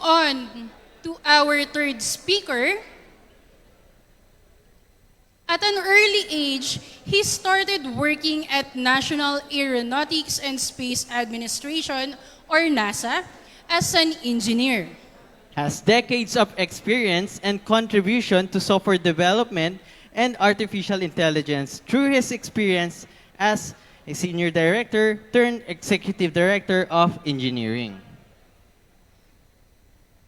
on to our third speaker, at an early age, he started working at National Aeronautics and Space Administration, or NASA, as an engineer. Has decades of experience and contribution to software development and artificial intelligence through his experience as a senior director turned executive director of engineering.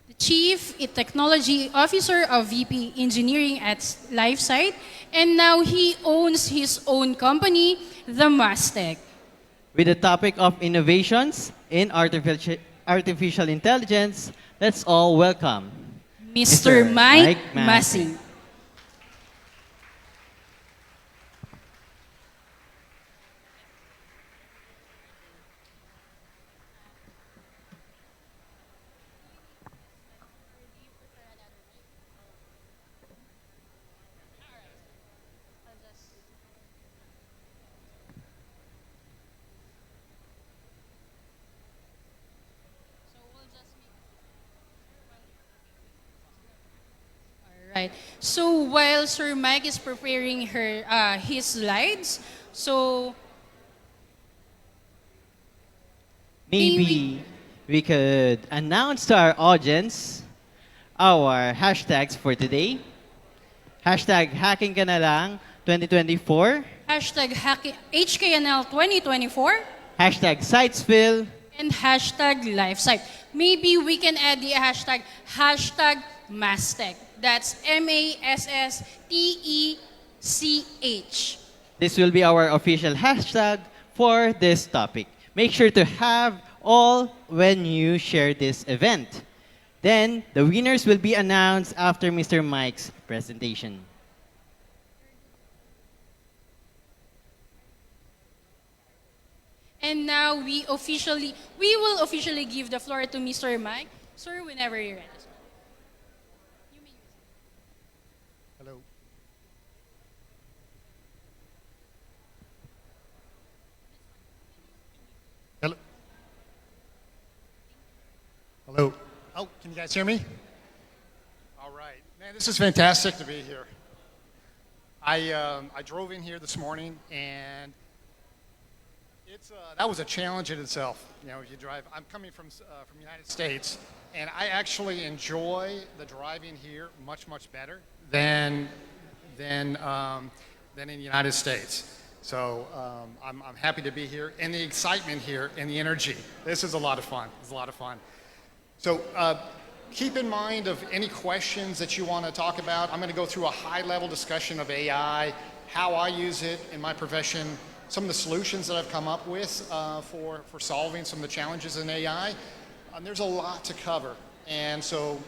The Chief Technology Officer of VP Engineering at LifeSite, and now he owns his own company, the Mastech. With the topic of innovations in artificial intelligence, let's all welcome Mr. Mike Massey. Massey. Right. So while Sir Mike is preparing his slides, so Maybe we could announce to our audience our hashtags for today. Hashtag Hacking Ka Na Lang 2024. hashtag HKNL 2024 Hashtag Sitesville. and hashtag LifeSite. Maybe we can add the hashtag Mastech. That's MASSTECH. This will be our official hashtag for this topic. Make sure to have all when you share this event. Then, the winners will be announced after Mr. Mike's presentation. And now we will officially give the floor to Mr. Mike. Sir, whenever you're ready. Hello. Hello. Hello. Oh, can you guys hear me? All right. Man, this is fantastic to be here. I drove in here this morning, and that was a challenge in itself. You know, you drive. I'm coming from the United States, and I actually enjoy the driving here much better than in the United States. So I'm happy to be here, and the excitement here and the energy. This is a lot of fun. It's a lot of fun. So keep in mind of any questions that you want to talk about. I'm going to go through a high-level discussion of AI, how I use it in my profession, some of the solutions that I've come up with for solving some of the challenges in AI. There's a lot to cover, and so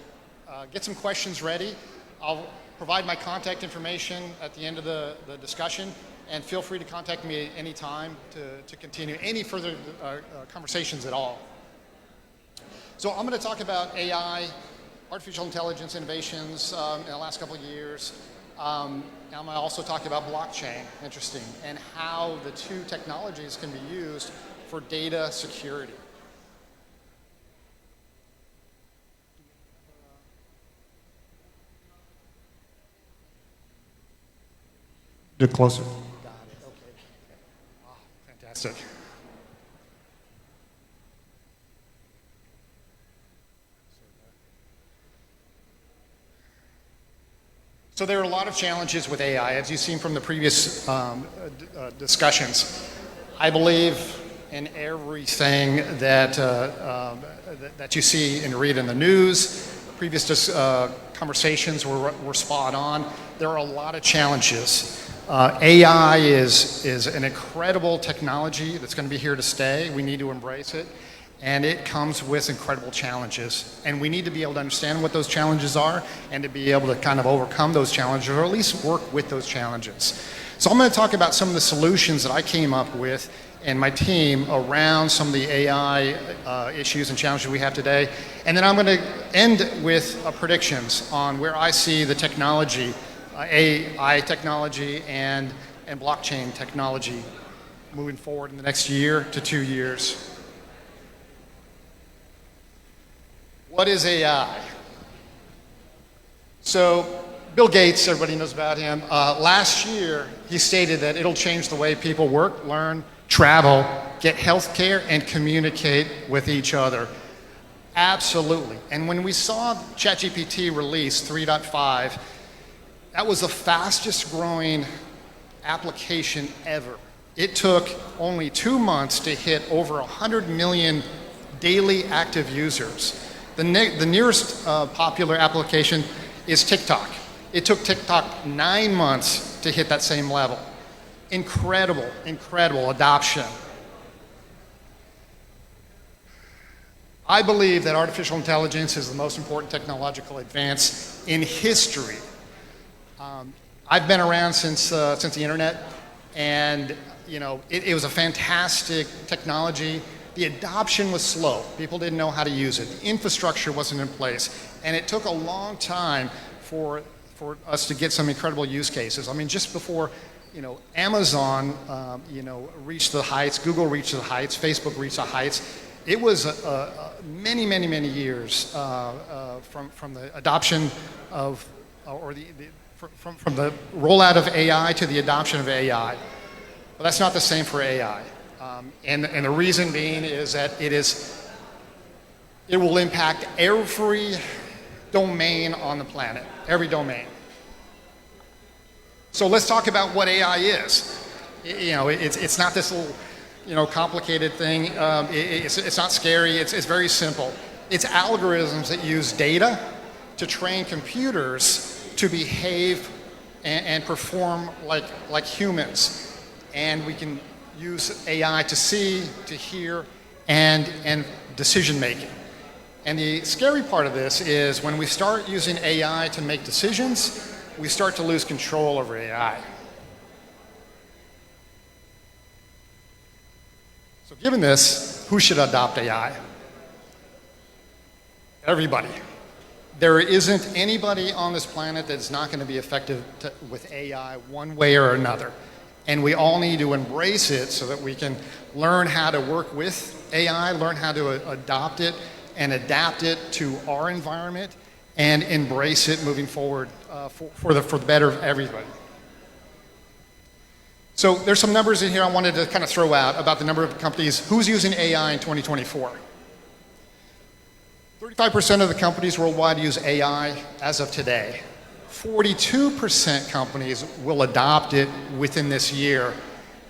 get some questions ready. I'll provide my contact information at the end of the discussion, and feel free to contact me at any time to continue any further conversations at all. So I'm going to talk about AI, artificial intelligence innovations in the last couple of years. I'm going to also talk about blockchain, interesting, and how the two technologies can be used for data security. Get closer. Got it. Okay. Oh, fantastic. So there are a lot of challenges with AI, as you've seen from the previous discussions. I believe in everything that you see and read in the news. Previous conversations were spot on. There are a lot of challenges. AI is an incredible technology that's going to be here to stay. We need to embrace it. And it comes with incredible challenges. And we need to be able to understand what those challenges are and to be able to kind of overcome those challenges, or at least work with those challenges. So I'm going to talk about some of the solutions that I came up with and my team around some of the AI issues and challenges we have today. And then I'm going to end with predictions on where I see the technology, AI technology and blockchain technology moving forward in the next year to 2 years. What is AI? So, Bill Gates, everybody knows about him. Last year, he stated that it'll change the way people work, learn, travel, get health care, and communicate with each other. Absolutely. And when we saw ChatGPT release 3.5, that was the fastest growing application ever. It took only 2 months to hit over 100 million daily active users. The nearest popular application is TikTok. It took TikTok 9 months to hit that same level. Incredible, incredible adoption. I believe that artificial intelligence is the most important technological advance in history. I've been around since the internet, and it was a fantastic technology. The adoption was slow. People didn't know how to use it. The infrastructure wasn't in place, and it took a long time for us to get some incredible use cases. I mean, just before Amazon reached the heights, Google reached the heights, Facebook reached the heights, it was many years from the adoption of, from the rollout of AI to the adoption of AI. But that's not the same for AI. And the reason being is that it will impact every domain on the planet, every domain. So let's talk about what AI is. It's not this little, complicated thing. It's not scary. It's very simple. It's algorithms that use data to train computers to behave and perform like humans. And we can use AI to see, to hear, and decision making. And the scary part of this is when we start using AI to make decisions, we start to lose control over AI. So given this, who should adopt AI? Everybody. There isn't anybody on this planet that's not going to be effective with AI one way or another. And we all need to embrace it so that we can learn how to work with AI, learn how to adopt it and adapt it to our environment, and embrace it moving forward for the better of everybody. So there's some numbers in here I wanted to kind of throw out about the number of companies who's using AI in 2024. 35% of the companies worldwide use AI as of today. 42% companies will adopt it within this year.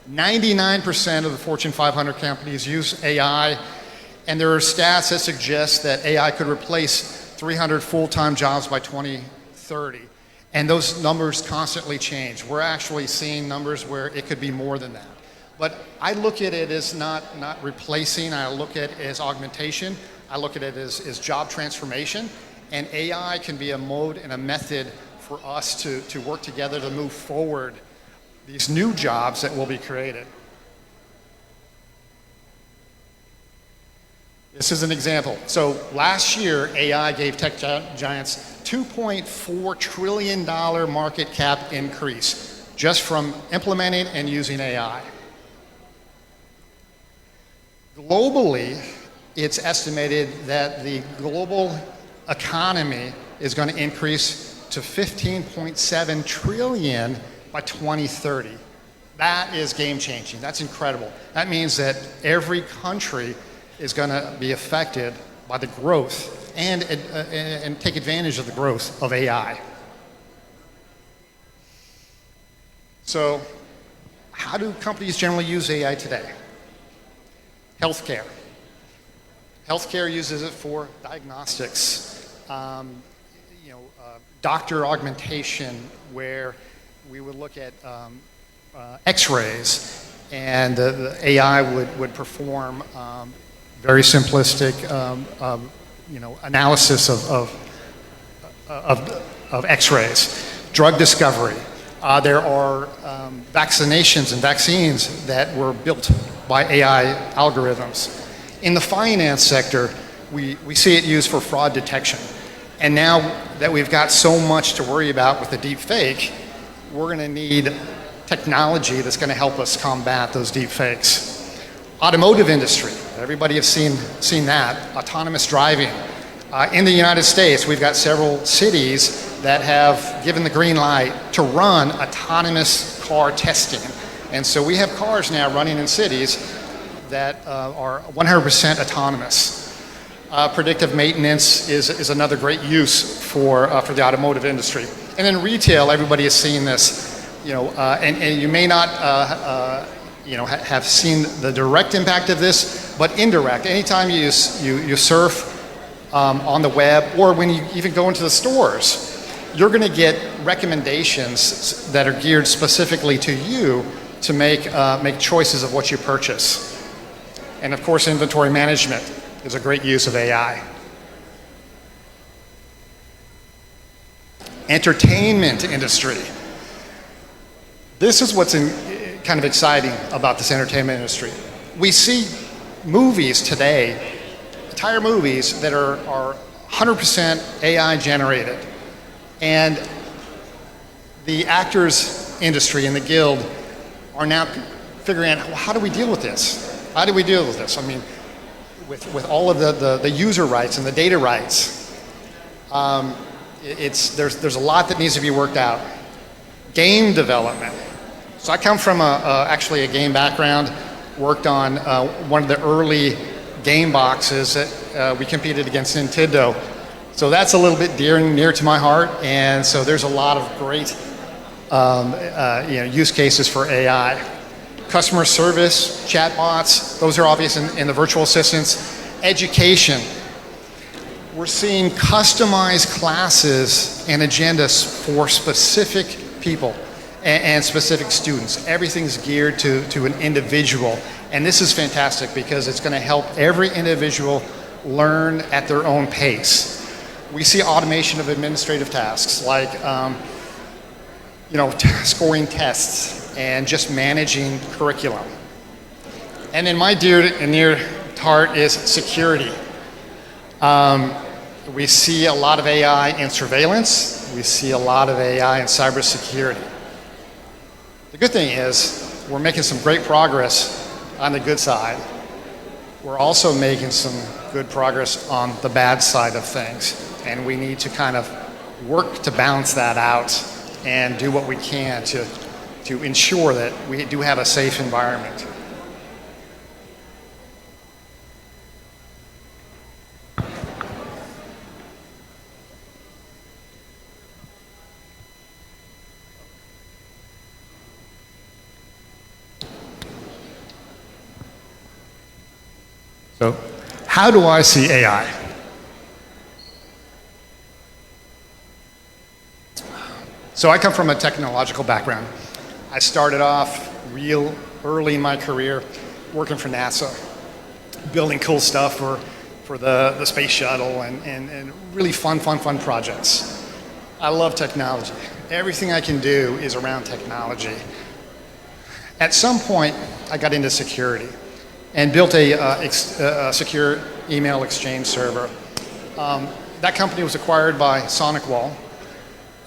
99% of the Fortune 500 companies use AI, and there are stats that suggest that AI could replace 300 full-time jobs by 2030. And those numbers constantly change. We're actually seeing numbers where it could be more than that. But I look at it as not replacing, I look at it as augmentation, I look at it as job transformation, and AI can be a mode and a method for us to work together to move forward these new jobs that will be created. This is an example. So last year, AI gave tech giants $2.4 trillion market cap increase just from implementing and using AI. Globally, it's estimated that the global economy is going to increase to 15.7 trillion by 2030. That is game changing. That's incredible. That means that every country is going to be affected by the growth and take advantage of the growth of AI. So, how do companies generally use AI today? Healthcare. Healthcare uses it for diagnostics, doctor augmentation, where we would look at X-rays, and the AI would perform very simplistic, analysis of X-rays. Drug discovery. There are vaccinations and vaccines that were built by AI algorithms. In the finance sector, we see it used for fraud detection. And now that we've got so much to worry about with the deep fake, we're going to need technology that's going to help us combat those deep fakes. Automotive industry, everybody has seen that. Autonomous driving. In the United States, we've got several cities that have given the green light to run autonomous car testing. And so we have cars now running in cities that are 100% autonomous. Predictive maintenance is another great use for the automotive industry. And in retail, everybody is seeing this, and you may not have seen the direct impact of this, but indirect. Anytime you surf on the web, or when you even go into the stores, you're going to get recommendations that are geared specifically to you to make choices of what you purchase. And of course, inventory management is a great use of AI. Entertainment industry. This is what's kind of exciting about this entertainment industry. We see movies today, entire movies that are 100% AI generated. And the actors industry and the guild are now figuring out, well, how do we deal with this? How do we deal with this? I mean, with all of the user rights and the data rights, there's a lot that needs to be worked out. Game development. So I come from actually a game background, worked on one of the early game boxes that we competed against Nintendo. So that's a little bit near to my heart, and so there's a lot of great use cases for AI. Customer service, chatbots, those are obvious in the virtual assistants. Education. We're seeing customized classes and agendas for specific people and specific students. Everything's geared to an individual. And this is fantastic because it's going to help every individual learn at their own pace. We see automation of administrative tasks like scoring tests and just managing curriculum. And then my dear and near to heart is security. We see a lot of AI in surveillance. We see a lot of AI in cybersecurity. The good thing is we're making some great progress on the good side. We're also making some good progress on the bad side of things. And we need to kind of work to balance that out and do what we can to ensure that we do have a safe environment. So, how do I see AI? So I come from a technological background. I started off real early in my career working for NASA, building cool stuff for the space shuttle and really fun projects. I love technology. Everything I can do is around technology. At some point, I got into security and built a secure email exchange server. That company was acquired by SonicWall.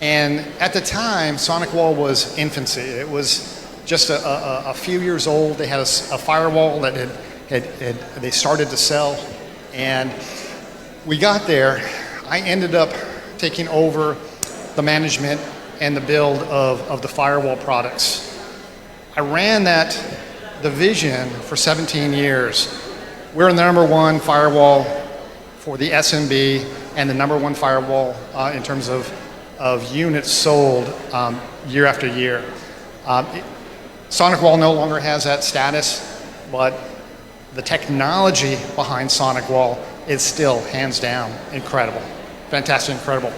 And at the time, SonicWall was infancy. It was just a few years old. They had a firewall that they started to sell. And we got there. I ended up taking over the management and the build of the firewall products. I ran that division for 17 years. We're the #1 firewall for the SMB and the #1 firewall in terms of units sold year after year. SonicWall no longer has that status, but the technology behind SonicWall is still, hands down, incredible. Fantastic, incredible.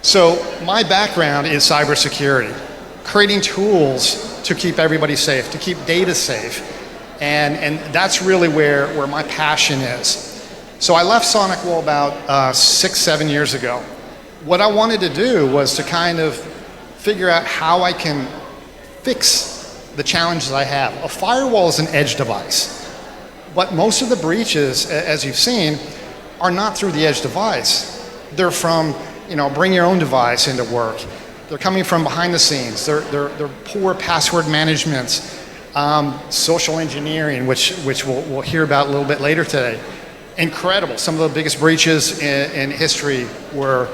So my background is cybersecurity, creating tools to keep everybody safe, to keep data safe. And that's really where my passion is. So I left SonicWall about 6-7 years ago. What I wanted to do was to kind of figure out how I can fix the challenges I have. A firewall is an edge device, but most of the breaches, as you've seen, are not through the edge device. They're from, bring your own device into work. They're coming from behind the scenes. They're poor password management, social engineering, which we'll hear about a little bit later today. incredible. Some of the biggest breaches in history were,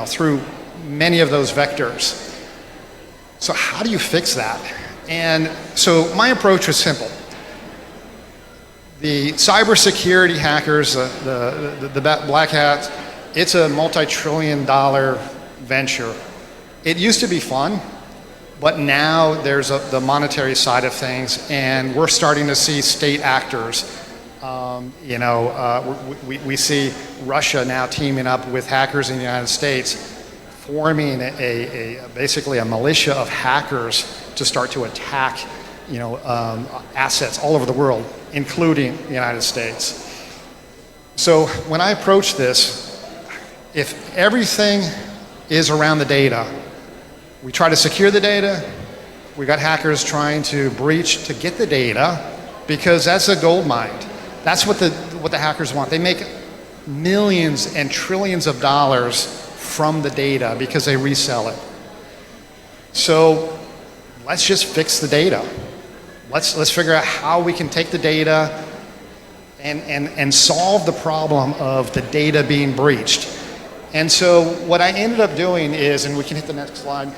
through many of those vectors. So how do you fix that? And so my approach was simple. The cybersecurity hackers, the black hats, it's a multi-trillion-dollar venture. It used to be fun, but now there's the monetary side of things, and we're starting to see state actors. We see Russia now teaming up with hackers in the United States, forming basically a militia of hackers to start to attack, assets all over the world, including the United States. So when I approach this, if everything is around the data, we try to secure the data, we got hackers trying to breach to get the data, because that's a gold mine. That's what the hackers want. They make millions and trillions of dollars from the data because they resell it. So let's just fix the data. Let's figure out how we can take the data and solve the problem of the data being breached. And so what I ended up doing is, and we can hit the next slide,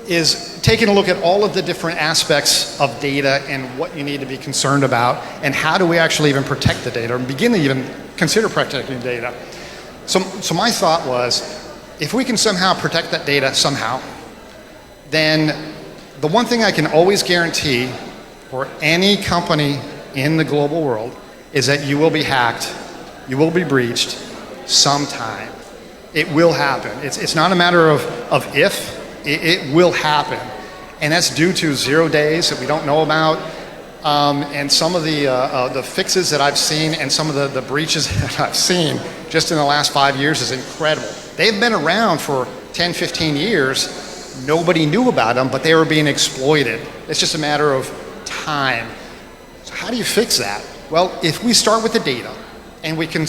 is taking a look at all of the different aspects of data and what you need to be concerned about, and how do we actually even protect the data, or begin to even consider protecting data. So my thought was, if we can somehow protect that data somehow, then the one thing I can always guarantee for any company in the global world is that you will be hacked, you will be breached sometime. It will happen. It's not a matter of if, it will happen. And that's due to 0 days that we don't know about. And some of the fixes that I've seen and some of the breaches that I've seen just in the last 5 years is incredible. They've been around for 10, 15 years. Nobody knew about them, but they were being exploited. It's just a matter of time. So how do you fix that? Well, if we start with the data, and we can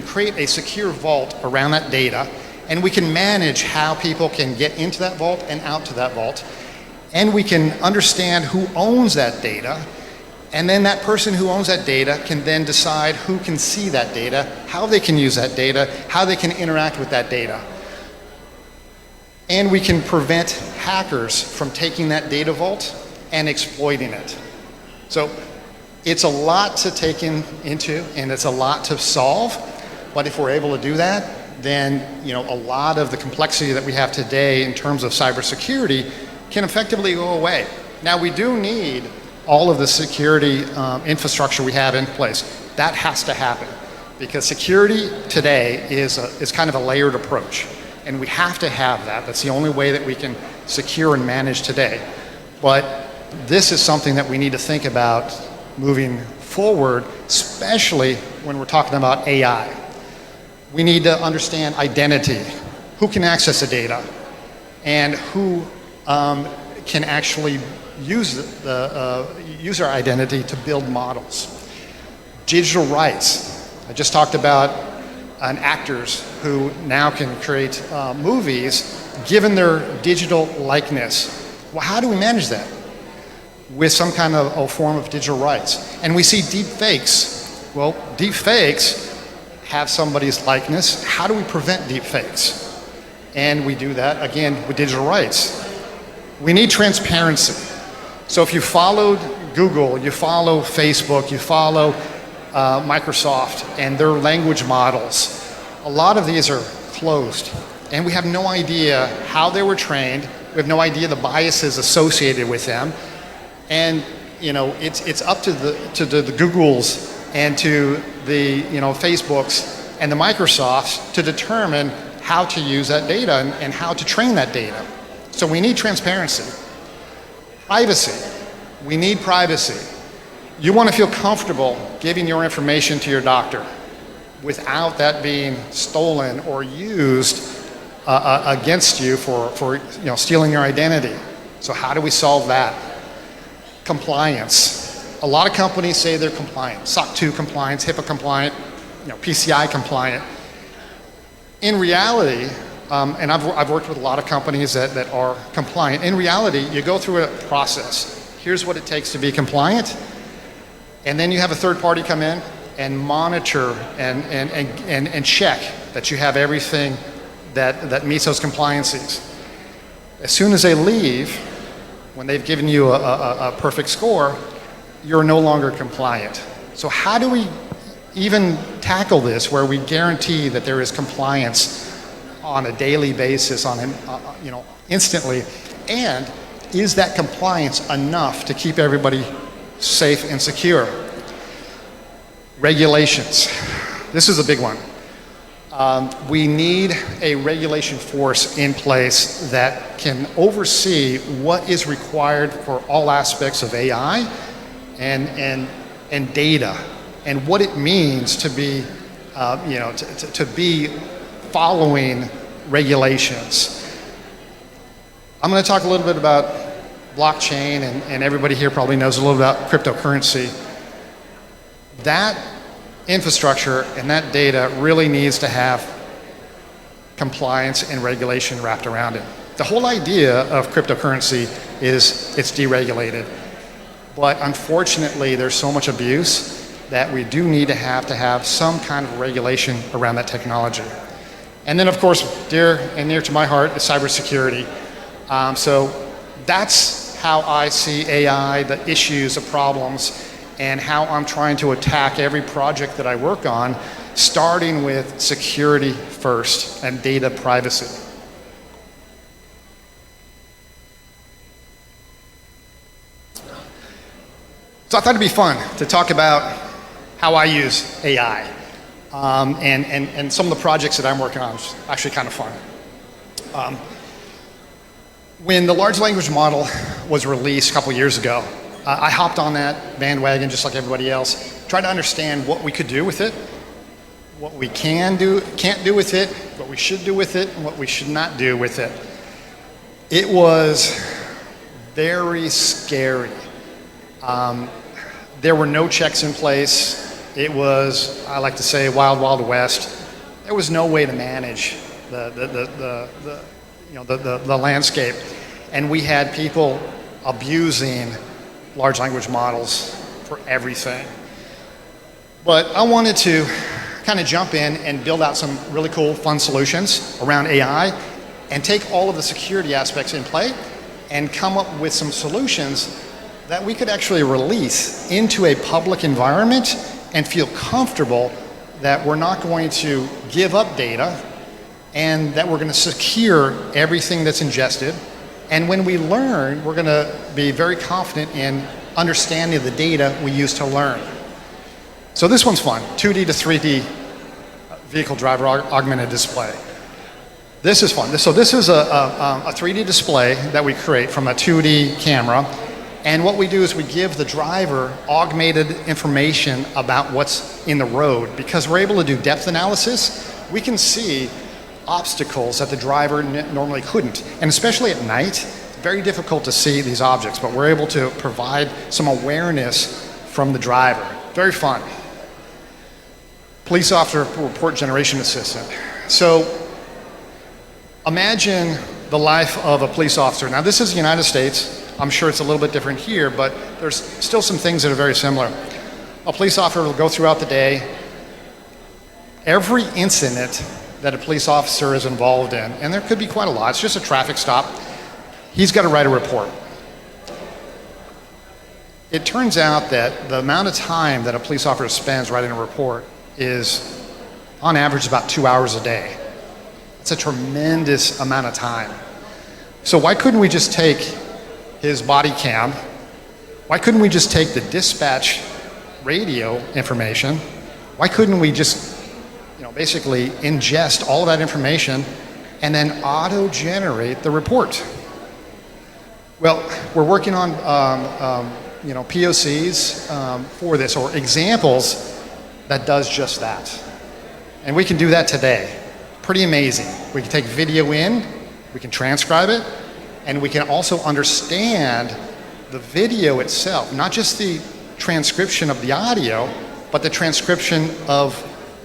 create a secure vault around that data, and we can manage how people can get into that vault and out to that vault, and we can understand who owns that data, and then that person who owns that data can then decide who can see that data, how they can use that data, how they can interact with that data. And we can prevent hackers from taking that data vault and exploiting it. So it's a lot to take into, and it's a lot to solve, but if we're able to do that, then a lot of the complexity that we have today in terms of cybersecurity can effectively go away. Now, we do need all of the security infrastructure we have in place. That has to happen, because security today is kind of a layered approach, and we have to have that. That's the only way that we can secure and manage today. But this is something that we need to think about moving forward, especially when we're talking about AI. We need to understand identity, who can access the data, and who can actually use our identity to build models. Digital rights. I just talked about actors who now can create movies given their digital likeness. Well, how do we manage that? With some kind of a form of digital rights. And we see deep fakes. Well, deep fakes have somebody's likeness. How do we prevent deep fakes? And we do that, again, with digital rights. We need transparency. So if you followed Google, you follow Facebook, you follow Microsoft and their language models, a lot of these are closed. And we have no idea how they were trained. We have no idea the biases associated with them. And it's up to the Googles and to the Facebooks and the Microsofts to determine how to use that data and how to train that data. So we need transparency. Privacy. We need privacy. You want to feel comfortable giving your information to your doctor without that being stolen or used against you for stealing your identity. So how do we solve that? Compliance. A lot of companies say they're compliant. SOC 2 compliance, HIPAA compliant, PCI compliant. In reality, and I've worked with a lot of companies that are compliant. In reality, you go through a process. Here's what it takes to be compliant. And then you have a third party come in and monitor and check that you have everything that meets those compliances. As soon as they leave, when they've given you a perfect score, you're no longer compliant. So how do we even tackle this where we guarantee that there is compliance on a daily basis, instantly, and is that compliance enough to keep everybody safe and secure? Regulations. This is a big one. We need a regulation force in place that can oversee what is required for all aspects of AI and data, and what it means to be, to be following regulations. I'm going to talk a little bit about blockchain, and everybody here probably knows a little about cryptocurrency. That infrastructure and that data really needs to have compliance and regulation wrapped around it. The whole idea of cryptocurrency is it's deregulated, but unfortunately there's so much abuse that we do need to have some kind of regulation around that technology. And then of course, dear and near to my heart is cybersecurity. So that's how I see AI, the issues, the problems, and how I'm trying to attack every project that I work on, starting with security first and data privacy. So I thought it'd be fun to talk about how I use AI and some of the projects that I'm working on, which is actually kind of fun. When the large language model was released a couple years ago, I hopped on that bandwagon just like everybody else, tried to understand what we could do with it, what we can't do with it, what we should do with it, and what we should not do with it. It was very scary. There were no checks in place. It was, I like to say, wild, wild west. There was no way to manage the landscape. And we had people abusing large language models for everything. But I wanted to kind of jump in and build out some really cool, fun solutions around AI and take all of the security aspects in play and come up with some solutions that we could actually release into a public environment and feel comfortable that we're not going to give up data and that we're going to secure everything that's ingested. And when we learn, we're going to be very confident in understanding the data we use to learn. So this one's fun, 2D to 3D vehicle driver augmented display. This is fun. So this is a 3D display that we create from a 2D camera. And what we do is we give the driver augmented information about what's in the road. Because we're able to do depth analysis, we can see obstacles that the driver normally couldn't. And especially at night, very difficult to see these objects, but we're able to provide some awareness from the driver. Very fun. Police officer report generation assistant. So imagine the life of a police officer. Now this is the United States. I'm sure it's a little bit different here, but there's still some things that are very similar. A police officer will go throughout the day. Every incident that a police officer is involved in, and there could be quite a lot, it's just a traffic stop, he's got to write a report. It turns out that the amount of time that a police officer spends writing a report is, on average, about 2 hours a day. It's a tremendous amount of time. So why couldn't we just take his body cam? Why couldn't we just take the dispatch radio information? Why couldn't we just basically ingest all of that information and then auto-generate the report? Well, we're working on POCs for this, or examples that does just that. And we can do that today. Pretty amazing. We can take video in, we can transcribe it, and we can also understand the video itself, not just the transcription of the audio, but the transcription of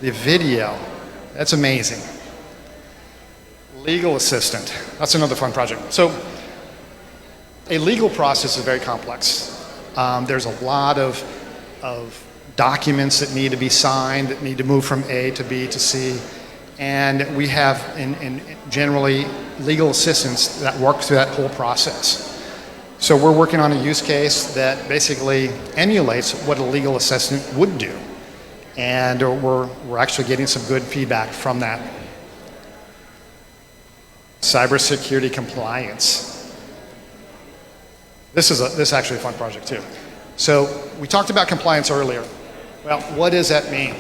the video. That's amazing. Legal assistant. That's another fun project. So a legal process is very complex. There's a lot of of documents that need to be signed, that need to move from A to B to C. And we have generally legal assistants that work through that whole process. So we're working on a use case that basically emulates what a legal assistant would do. And we're actually getting some good feedback from that. Cybersecurity compliance. This is actually a fun project too. So we talked about compliance earlier. Well, what does that mean?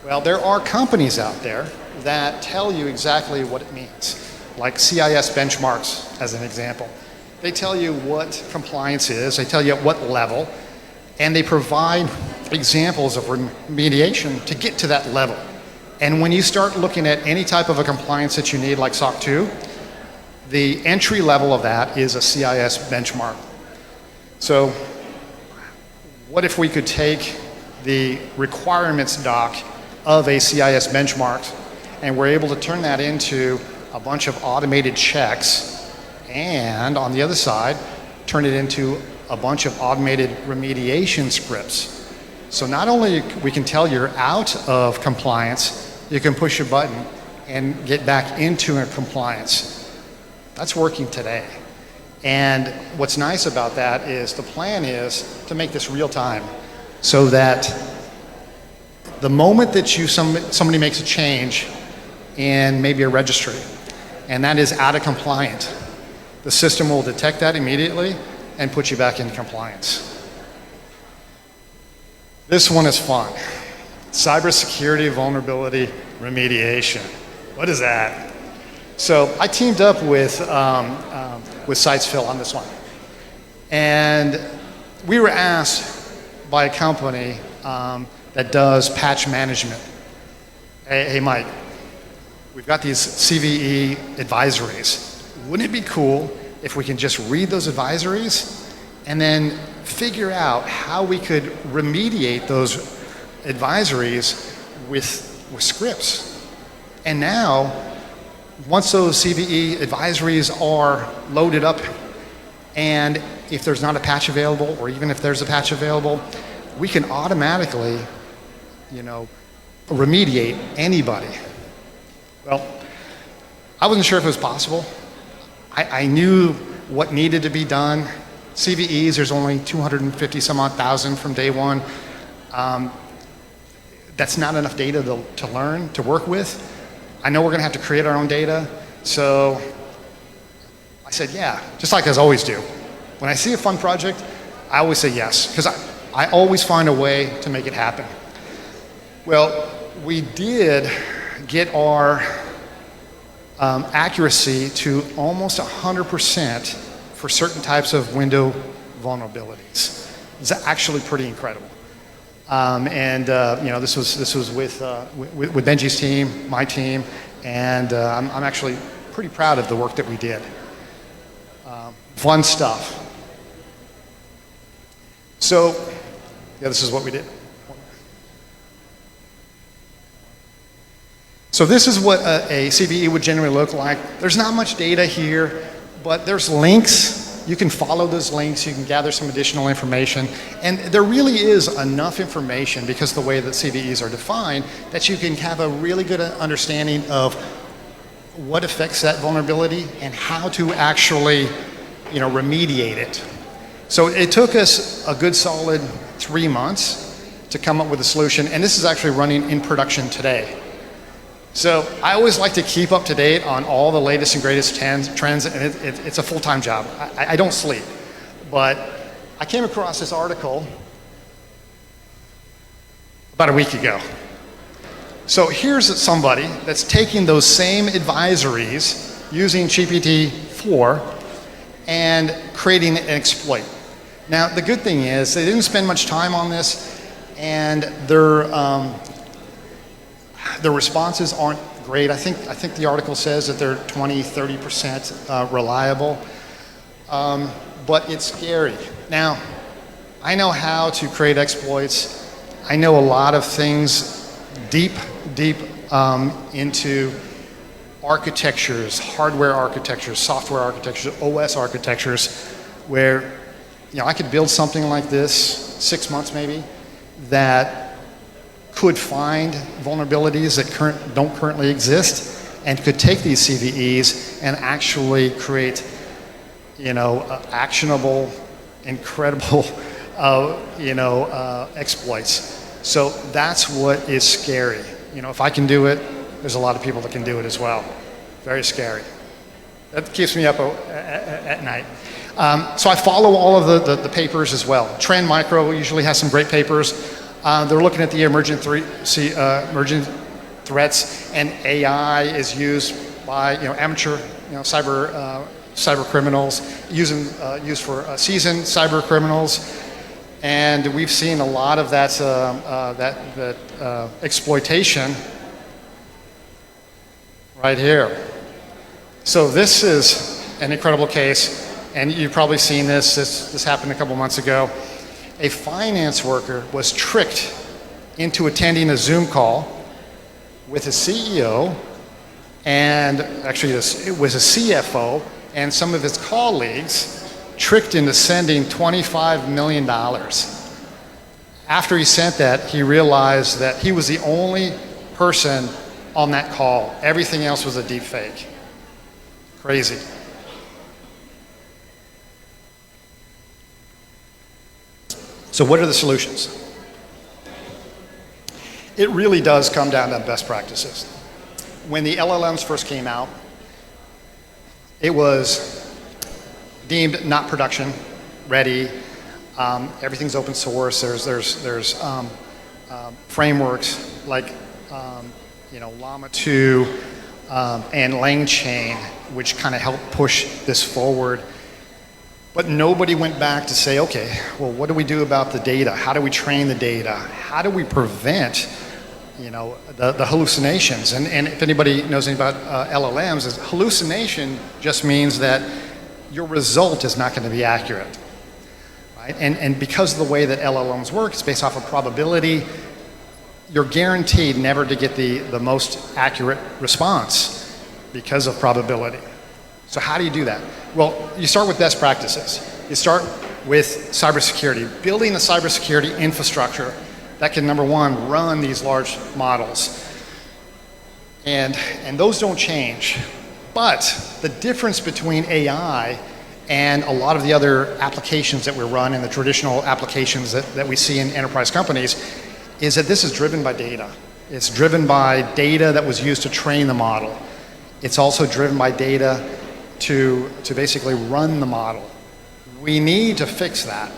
Well, there are companies out there that tell you exactly what it means, like CIS benchmarks as an example. They tell you what compliance is, they tell you at what level, and they provide examples of remediation to get to that level. And when you start looking at any type of a compliance that you need, like SOC 2, the entry level of that is a CIS benchmark. So what if we could take the requirements doc of a CIS benchmark and we're able to turn that into a bunch of automated checks, and on the other side, turn it into a bunch of automated remediation scripts. So not only we can tell you're out of compliance, you can push a button and get back into a compliance. That's working today. And what's nice about that is the plan is to make this real time so that the moment that somebody makes a change in maybe a registry and that is out of compliant, the system will detect that immediately and put you back in compliance. This one is fun. Cybersecurity vulnerability remediation. What is that? So I teamed up with Sitesfill on this one. And we were asked by a company that does patch management. Hey Mike, we've got these CVE advisories. Wouldn't it be cool if we can just read those advisories and then figure out how we could remediate those advisories with scripts? And now, once those CVE advisories are loaded up, and if there's not a patch available, or even if there's a patch available, we can automatically, remediate anybody. Well, I wasn't sure if it was possible. I knew what needed to be done. CVEs, there's only 250 some odd thousand from day one. That's not enough data to learn, to work with. I know we're going to have to create our own data, so I said, yeah, just like I always do. When I see a fun project, I always say yes, because I always find a way to make it happen. Well, we did get our accuracy to almost 100% for certain types of window vulnerabilities. It's actually pretty incredible. This was with Benji's team, my team, and I'm actually pretty proud of the work that we did. Fun stuff. So, yeah, this is what we did. So this is what a CVE would generally look like. There's not much data here, but there's links. You can follow those links, you can gather some additional information, and there really is enough information because of the way that CVEs are defined that you can have a really good understanding of what affects that vulnerability and how to actually, remediate it. So it took us a good solid 3 months to come up with a solution, and this is actually running in production today. So I always like to keep up to date on all the latest and greatest trends, and it's a full-time job. I don't sleep. But I came across this article about a week ago. So here's somebody that's taking those same advisories using GPT-4 and creating an exploit. Now, the good thing is they didn't spend much time on this, and the responses aren't great. I think the article says that they're 20-30% reliable, but it's scary. Now, I know how to create exploits. I know a lot of things deep into architectures, hardware architectures, software architectures, OS architectures, where I could build something like this 6 months maybe, that could find vulnerabilities that don't currently exist and could take these CVEs and actually create, actionable, incredible, exploits. So that's what is scary. If I can do it, there's a lot of people that can do it as well. Very scary. That keeps me up at night. So I follow all of the papers as well. Trend Micro usually has some great papers. They're looking at the emergent threats, and AI is used by amateur cyber criminals, used for seasoned cyber criminals, and we've seen a lot of that exploitation right here. So this is an incredible case. And you've probably seen this. This happened a couple months ago. A finance worker was tricked into attending a Zoom call with a CEO, and actually it was a CFO, and some of his colleagues, tricked into sending $25 million. After he sent that, he realized that he was the only person on that call. Everything else was a deep fake. Crazy. So what are the solutions? It really does come down to best practices. When the LLMs first came out, it was deemed not production ready. Everything's open source. There's frameworks like Llama 2 and LangChain, which kind of help push this forward. But nobody went back to say, okay, well, what do we do about the data? How do we train the data? How do we prevent, the hallucinations? And if anybody knows anything about LLMs, hallucination just means that your result is not going to be accurate, right? And because of the way that LLMs work, it's based off of probability. You're guaranteed never to get the most accurate response because of probability. So how do you do that? Well, you start with best practices. You start with cybersecurity, building a cybersecurity infrastructure that can, number one, run these large models. And those don't change. But the difference between AI and a lot of the other applications that we run in the traditional applications that we see in enterprise companies is that this is driven by data. It's driven by data that was used to train the model. It's also driven by data to basically run the model. We need to fix that,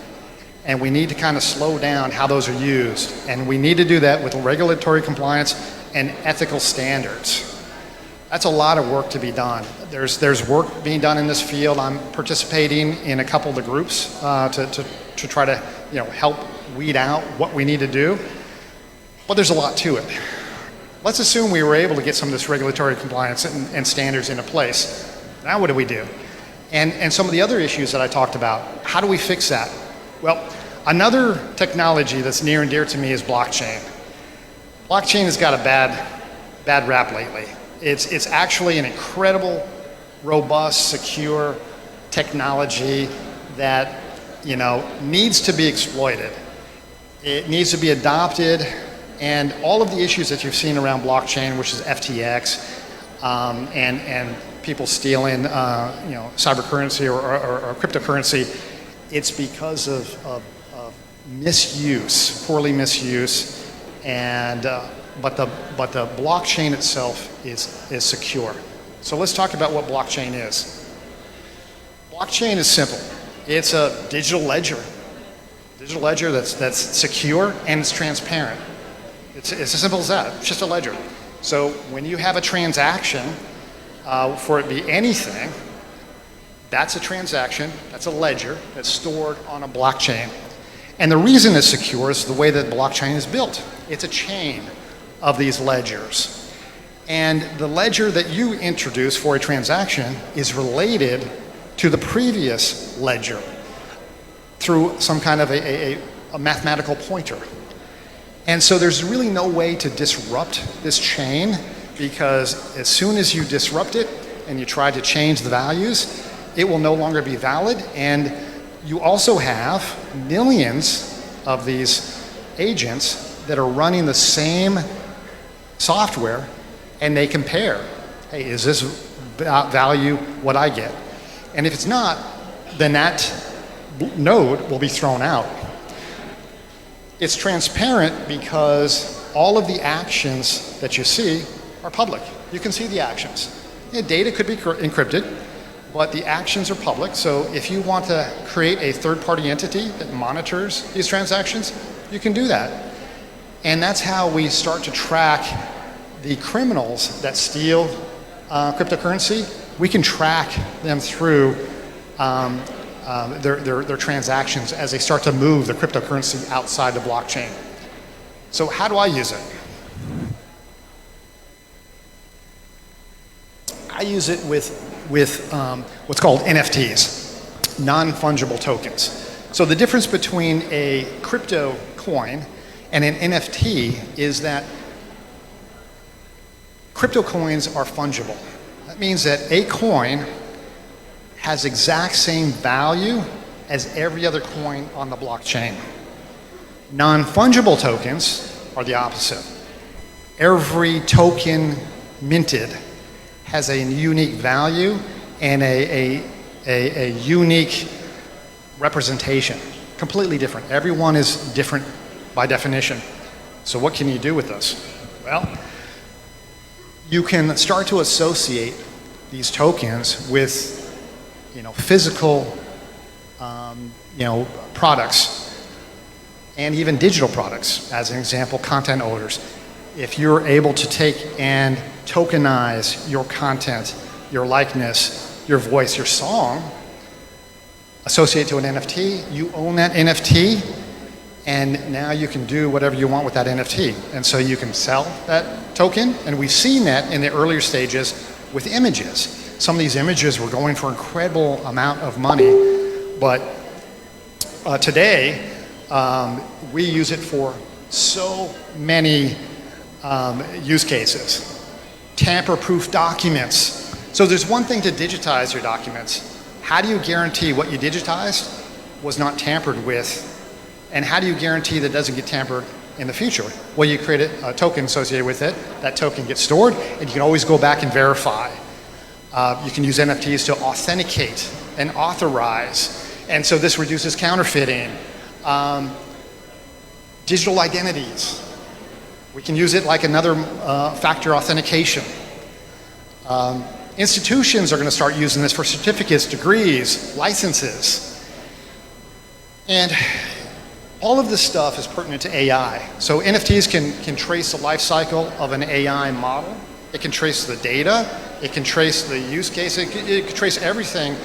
and we need to kind of slow down how those are used, and we need to do that with regulatory compliance and ethical standards. That's a lot of work to be done. There's work being done in this field. I'm participating in a couple of the groups to try to help weed out what we need to do, but there's a lot to it. Let's assume we were able to get some of this regulatory compliance and standards into place. Now what do we do? And some of the other issues that I talked about, how do we fix that? Well, another technology that's near and dear to me is blockchain. Blockchain has got a bad rap lately. It's actually an incredible, robust, secure technology that needs to be exploited. It needs to be adopted, and all of the issues that you've seen around blockchain, which is FTX, and people stealing, cyber currency or cryptocurrency, it's because of misuse, poorly misuse, and but the blockchain itself is secure. So let's talk about what blockchain is. Blockchain is simple. It's a digital ledger. Digital ledger that's secure and it's transparent. It's as simple as that. It's just a ledger. So when you have a transaction, for it to be anything, that's a transaction, that's a ledger that's stored on a blockchain. And the reason it's secure is the way that blockchain is built. It's a chain of these ledgers. And the ledger that you introduce for a transaction is related to the previous ledger through some kind of a mathematical pointer. And so there's really no way to disrupt this chain, because as soon as you disrupt it and you try to change the values, it will no longer be valid. And you also have millions of these agents that are running the same software, and they compare. Hey, is this value what I get? And if it's not, then that node will be thrown out. It's transparent because all of the actions that you see are public. You can see the actions. Yeah, data could be encrypted, but the actions are public. So if you want to create a third-party entity that monitors these transactions, you can do that. And that's how we start to track the criminals that steal cryptocurrency. We can track them through their transactions as they start to move the cryptocurrency outside the blockchain. So how do I use it? I use it with what's called NFTs, non-fungible tokens. So the difference between a crypto coin and an NFT is that crypto coins are fungible. That means that a coin has exact same value as every other coin on the blockchain. Non-fungible tokens are the opposite. Every token minted has a unique value and a unique representation. Completely different. Everyone is different by definition. So what can you do with this? Well, you can start to associate these tokens with physical products and even digital products. As an example, content owners. If you're able to take and tokenize your content, your likeness, your voice, your song, associate to an NFT, you own that NFT, and now you can do whatever you want with that NFT. And so you can sell that token, and we've seen that in the earlier stages with images. Some of these images were going for incredible amount of money, but today we use it for so many use cases. Tamper-proof documents. So there's one thing to digitize your documents. How do you guarantee what you digitized was not tampered with? And how do you guarantee that it doesn't get tampered in the future? Well, you create a token associated with it. That token gets stored, and you can always go back and verify. You can use NFTs to authenticate and authorize. And so this reduces counterfeiting. Digital identities. We can use it like another factor authentication. Institutions are going to start using this for certificates, degrees, licenses. And all of this stuff is pertinent to AI. So NFTs can trace the life cycle of an AI model. It can trace the data. It can trace the use case. It can trace everything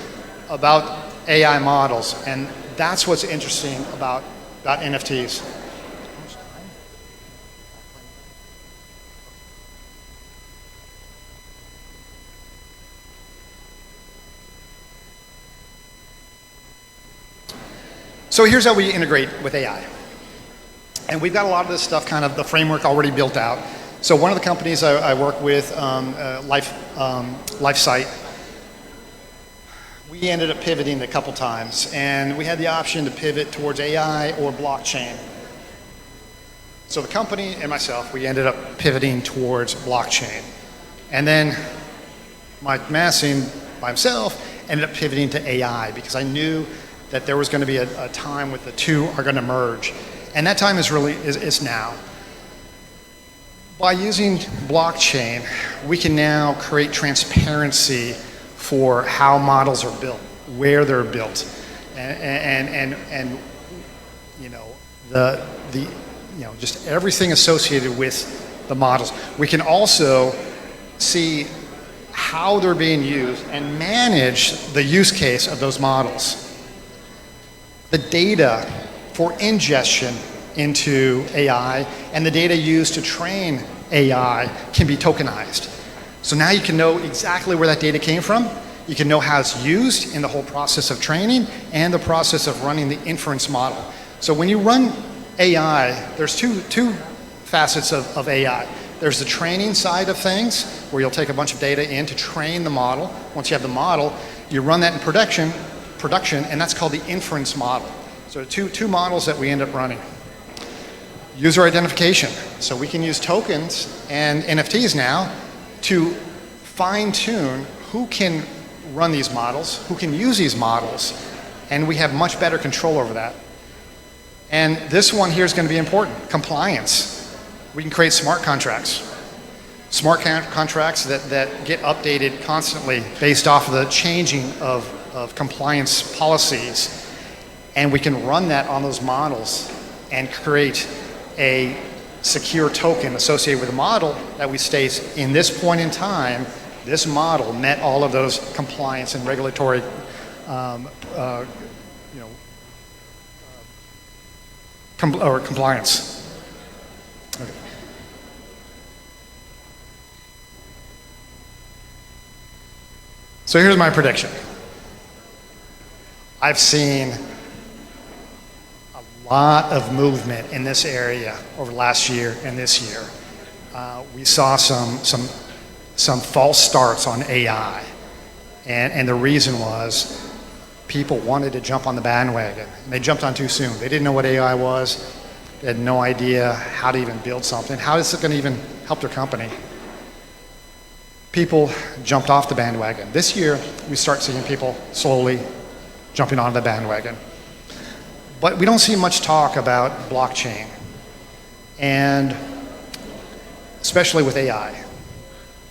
about AI models. And that's what's interesting about NFTs. So here's how we integrate with AI. And we've got a lot of this stuff, kind of the framework already built out. So one of the companies I work with, LifeSite, we ended up pivoting a couple times, and we had the option to pivot towards AI or blockchain. So the company and myself, we ended up pivoting towards blockchain. And then Mike Massing by himself ended up pivoting to AI because I knew that there was going to be a time when the two are going to merge. And that time is now. By using blockchain, we can now create transparency for how models are built, where they're built, and just everything associated with the models. We can also see how they're being used and manage the use case of those models. The data for ingestion into AI and the data used to train AI can be tokenized. So now you can know exactly where that data came from. You can know how it's used in the whole process of training and the process of running the inference model. So when you run AI, there's two facets of AI. There's the training side of things, where you'll take a bunch of data in to train the model. Once you have the model, you run that in production, and that's called the inference model. So two models that we end up running. User identification. So we can use tokens and NFTs now to fine tune who can run these models, who can use these models, and we have much better control over that. And this one here is going to be important, compliance. We can create smart contracts. Smart contracts that get updated constantly based off of the changing of compliance policies. And we can run that on those models and create a secure token associated with the model that we state in this point in time, this model met all of those compliance and regulatory compliance. Okay. So here's my prediction. I've seen a lot of movement in this area over last year and this year. We saw some false starts on AI, and the reason was people wanted to jump on the bandwagon, and they jumped on too soon. They didn't know what AI was. They had no idea how to even build something. How is it going to even help their company? People jumped off the bandwagon. This year, we start seeing people slowly jumping on the bandwagon. But we don't see much talk about blockchain, and especially with AI.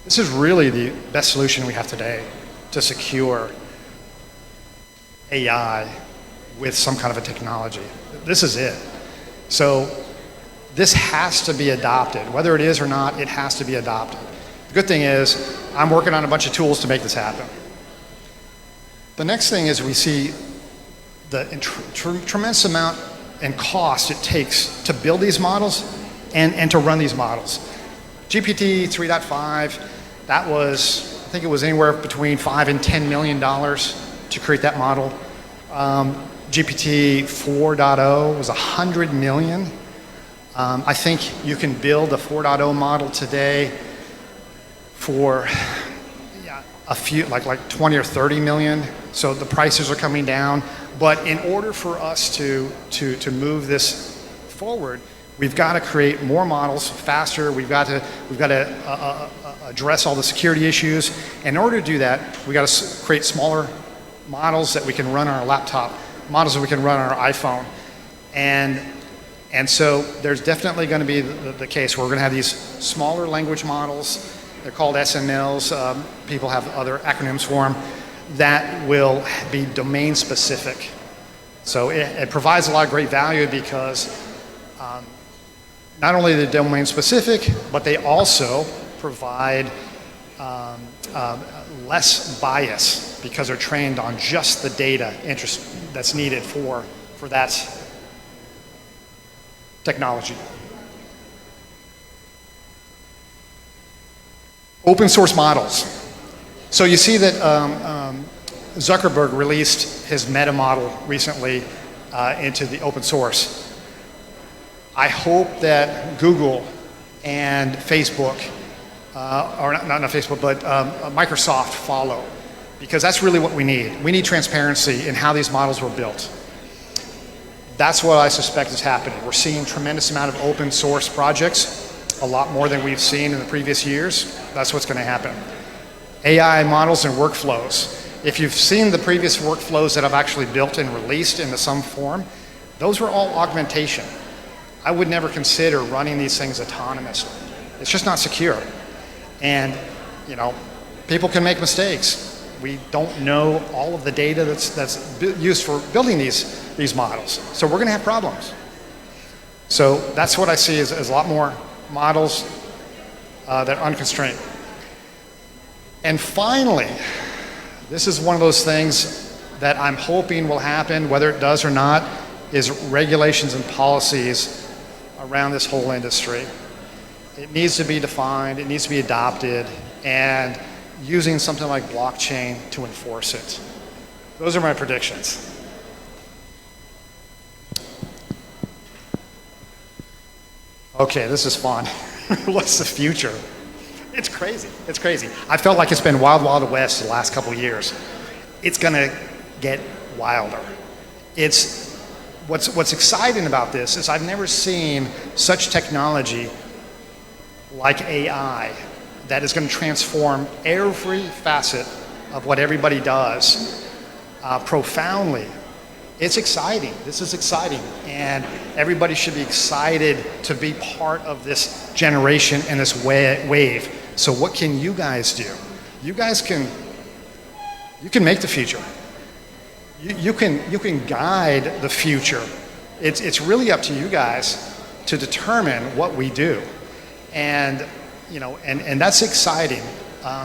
This is really the best solution we have today to secure AI with some kind of a technology. This is it. So this has to be adopted. Whether it is or not, it has to be adopted. The good thing is, I'm working on a bunch of tools to make this happen. The next thing is we see the tremendous amount and cost it takes to build these models and to run these models. GPT 3.5, that was, I think it was anywhere between $5 and $10 million to create that model. GPT 4.0 was 100 million. I think you can build a 4.0 model today for a few, like 20 or 30 million. So the prices are coming down. But in order for us to move this forward, we've got to create more models faster. We've got to address all the security issues. And in order to do that, we've got to create smaller models that we can run on our laptop, models that we can run on our iPhone. And so there's definitely going to be the case where we're going to have these smaller language models. They're called SMLs. People have other acronyms for them that will be domain specific. So it provides a lot of great value because not only are they domain specific, but they also provide less bias because they're trained on just the data interest that's needed for that technology. Open source models. So you see that Zuckerberg released his meta model recently into the open source. I hope that Google and Facebook, or not Facebook, but Microsoft follow, because that's really what we need. We need transparency in how these models were built. That's what I suspect is happening. We're seeing a tremendous amount of open source projects, a lot more than we've seen in the previous years. That's what's going to happen. AI models and workflows. If you've seen the previous workflows that I've actually built and released into some form, those were all augmentation. I would never consider running these things autonomously. It's just not secure. And, you know, people can make mistakes. We don't know all of the data that's used for building these models. So we're going to have problems. So that's what I see as a lot more models that are unconstrained. And finally, this is one of those things that I'm hoping will happen, whether it does or not, is regulations and policies around this whole industry. It needs to be defined, it needs to be adopted, and using something like blockchain to enforce it. Those are my predictions. Okay, this is fun. What's the future? It's crazy. It's crazy. I felt like it's been wild, wild west the last couple of years. It's going to get wilder. It's what's exciting about this is I've never seen such technology like AI that is going to transform every facet of what everybody does profoundly. It's exciting. This is exciting. And everybody should be excited to be part of this generation and this wave. So what can you guys do? You guys can make the future. You can guide the future. It's really up to you guys to determine what we do. And, you know, and that's exciting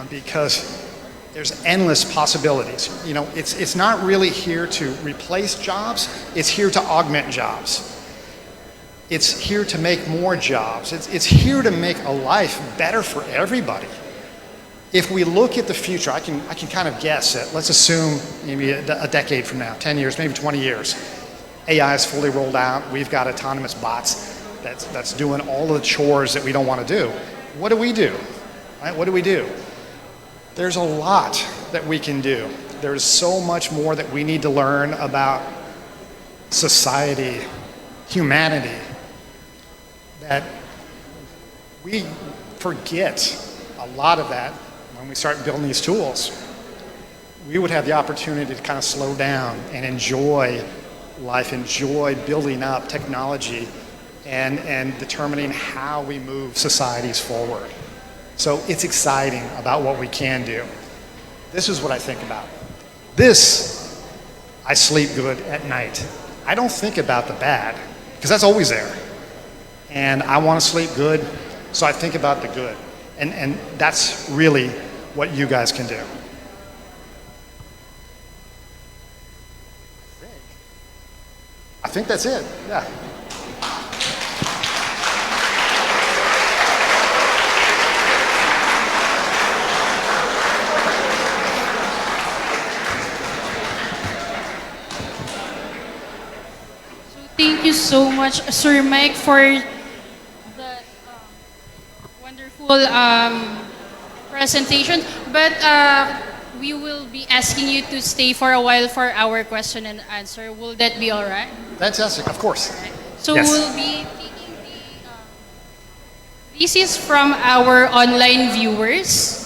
because there's endless possibilities. You know, it's not really here to replace jobs, it's here to augment jobs. It's here to make more jobs. It's here to make a life better for everybody. If we look at the future, I can kind of guess it. Let's assume maybe a decade from now, 10 years, maybe 20 years. AI is fully rolled out. We've got autonomous bots that's doing all of the chores that we don't want to do. What do we do? Right? What do we do? There's a lot that we can do. There's so much more that we need to learn about society, humanity, that we forget a lot of that when we start building these tools. We would have the opportunity to kind of slow down and enjoy life, enjoy building up technology and determining how we move societies forward. So it's exciting about what we can do. This is what I think about. I sleep good at night. I don't think about the bad, because that's always there. And I want to sleep good, so I think about the good. And that's really what you guys can do. I think that's it, yeah. Thank you so much, Sir Mike, for the wonderful presentation. But we will be asking you to stay for a while for our question and answer. Will that be all right? Fantastic, of course. Right. So Yes. we'll be taking this is from our online viewers.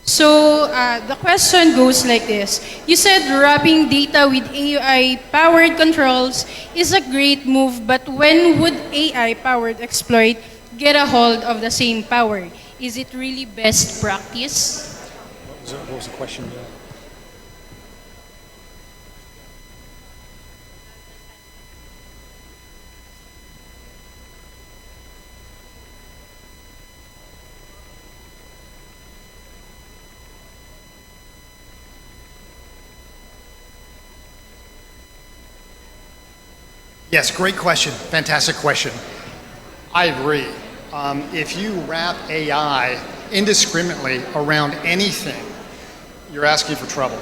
So the question goes like this. You said wrapping data with AI-powered controls is a great move, but when would AI-powered exploit get a hold of the same power? Is it really best practice? What was the question? Yes, great question. Fantastic question. I agree. If you wrap AI indiscriminately around anything, you're asking for trouble.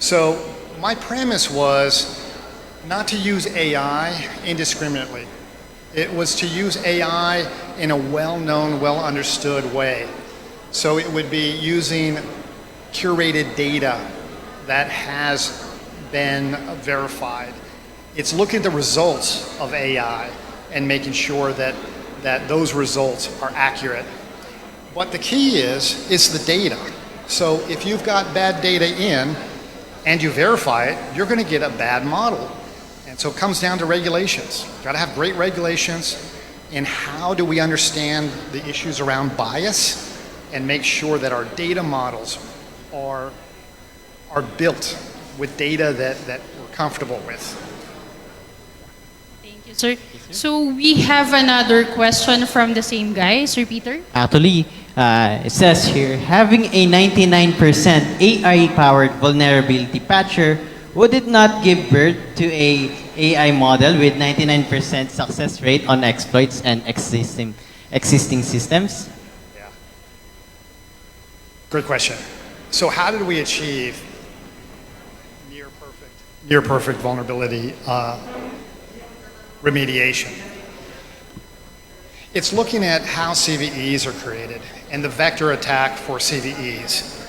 So my premise was not to use AI indiscriminately. It was to use AI in a well-known, well-understood way. So it would be using curated data that has been verified. It's looking at the results of AI and making sure that those results are accurate. But the key is the data. So if you've got bad data in and you verify it, you're going to get a bad model. And so it comes down to regulations. You've got to have great regulations in how do we understand the issues around bias and make sure that our data models are built with data that we're comfortable with. Thank you, sir. So we have another question from the same guy, Sir Peter. Actually, it says here, having a 99% AI-powered vulnerability patcher, would it not give birth to a AI model with 99% success rate on exploits and existing systems? Yeah. Good question. So how did we achieve near perfect vulnerability remediation? It's looking at how CVEs are created and the vector attack for CVEs.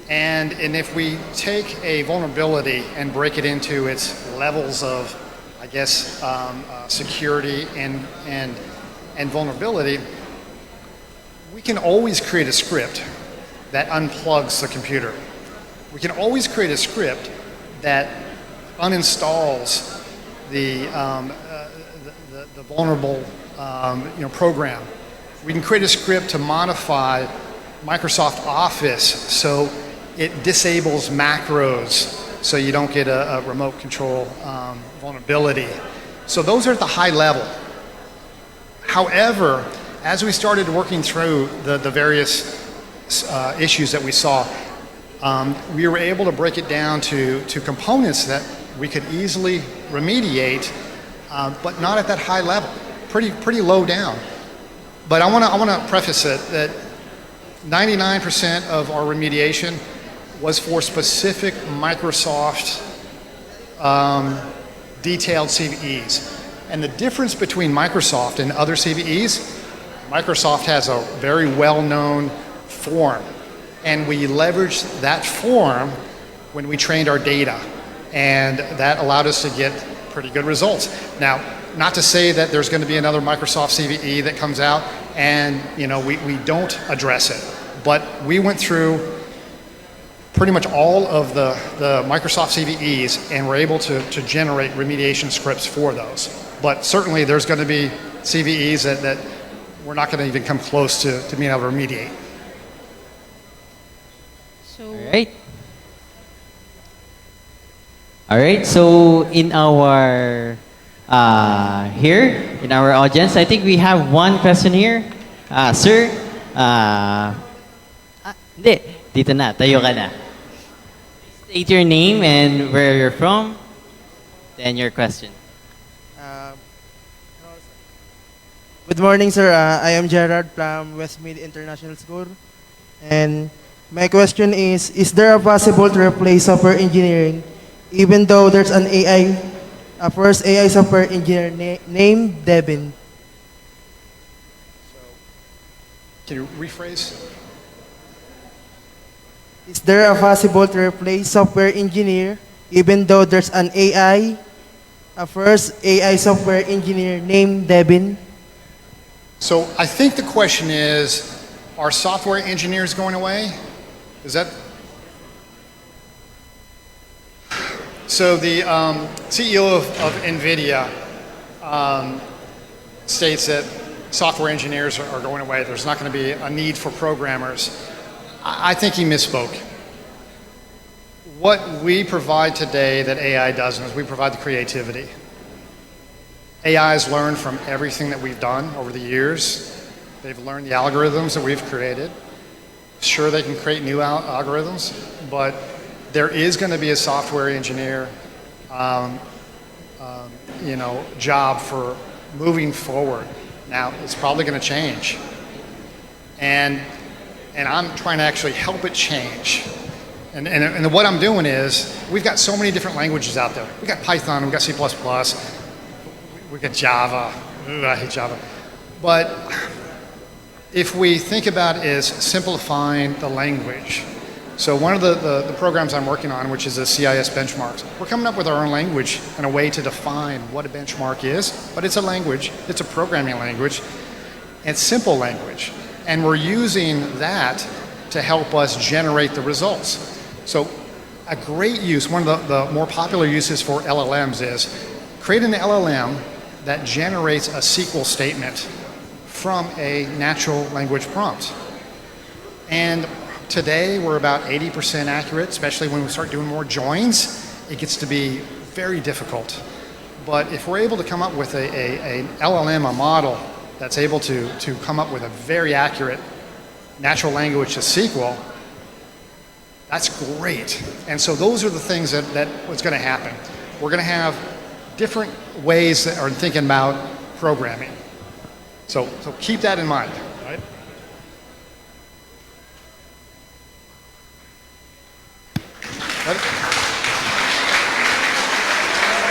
And if we take a vulnerability and break it into its levels of, I guess, security and vulnerability, we can always create a script that unplugs the computer. We can always create a script that uninstalls the vulnerable program. We can create a script to modify Microsoft Office so it disables macros so you don't get a remote control vulnerability. So those are at the high level. However, as we started working through the various issues that we saw, we were able to break it down to components that we could easily remediate, but not at that high level, pretty low down. But I want to preface it that 99% of our remediation was for specific Microsoft detailed CVEs. And the difference between Microsoft and other CVEs, Microsoft has a very well-known form. And we leveraged that form when we trained our data. And that allowed us to get pretty good results. Now, not to say that there's going to be another Microsoft CVE that comes out and we don't address it. But we went through pretty much all of the Microsoft CVEs and were able to generate remediation scripts for those. But certainly there's going to be CVEs that we're not going to even come close to being able to remediate. So, All right. So in our here in our audience, I think we have one question here, sir. Hindi, dito na, tayo ka na. State your name and where you're from, then your question. Good morning, sir. I am Gerard from Westmead International School. And my question is there a possible to replace software engineering even though there's an a first AI software engineer named Devin? Can you rephrase? Is there a possible to replace software engineer even though there's an a first AI software engineer named Devin? So I think the question is, are software engineers going away? Is that? So the CEO of NVIDIA states that software engineers are going away. There's not going to be a need for programmers. I think he misspoke. What we provide today that AI doesn't is we provide the creativity. AI has learned from everything that we've done over the years. They've learned the algorithms that we've created. Sure, they can create new algorithms, but there is going to be a software engineer, job for moving forward. Now, it's probably going to change, and I'm trying to actually help it change. And what I'm doing is, we've got so many different languages out there. We got Python, we got C++, we got Java. Ooh, I hate Java. But if we think about it as simplifying the language, so one of the programs I'm working on, which is the CIS benchmarks, we're coming up with our own language and a way to define what a benchmark is, but it's a language, it's a programming language, it's simple language. And we're using that to help us generate the results. So a great use, one of the more popular uses for LLMs is create an LLM that generates a SQL statement from a natural language prompt. And today we're about 80% accurate, especially when we start doing more joins. It gets to be very difficult. But if we're able to come up with an LLM, a model that's able to come up with a very accurate natural language to SQL, that's great. And so those are the things that what's going to happen. We're going to have different ways that are thinking about programming. So keep that in mind. Right?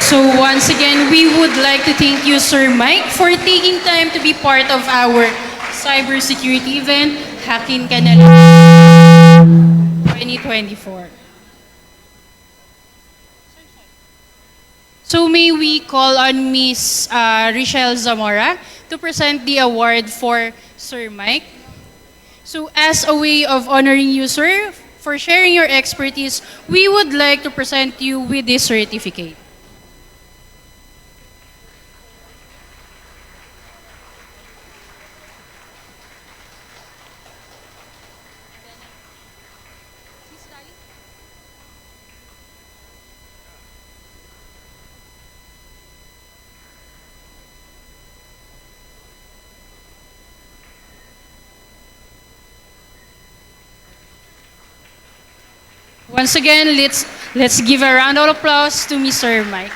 So once again, we would like to thank you, Sir Mike, for taking time to be part of our cybersecurity event. Hackin ka na lang. 2024. So may we call on Miss Richelle Zamora to present the award for Sir Mike. So as a way of honoring you, sir, for sharing your expertise, we would like to present you with this certificate. Once again, let's give a round of applause to Mr. Mike.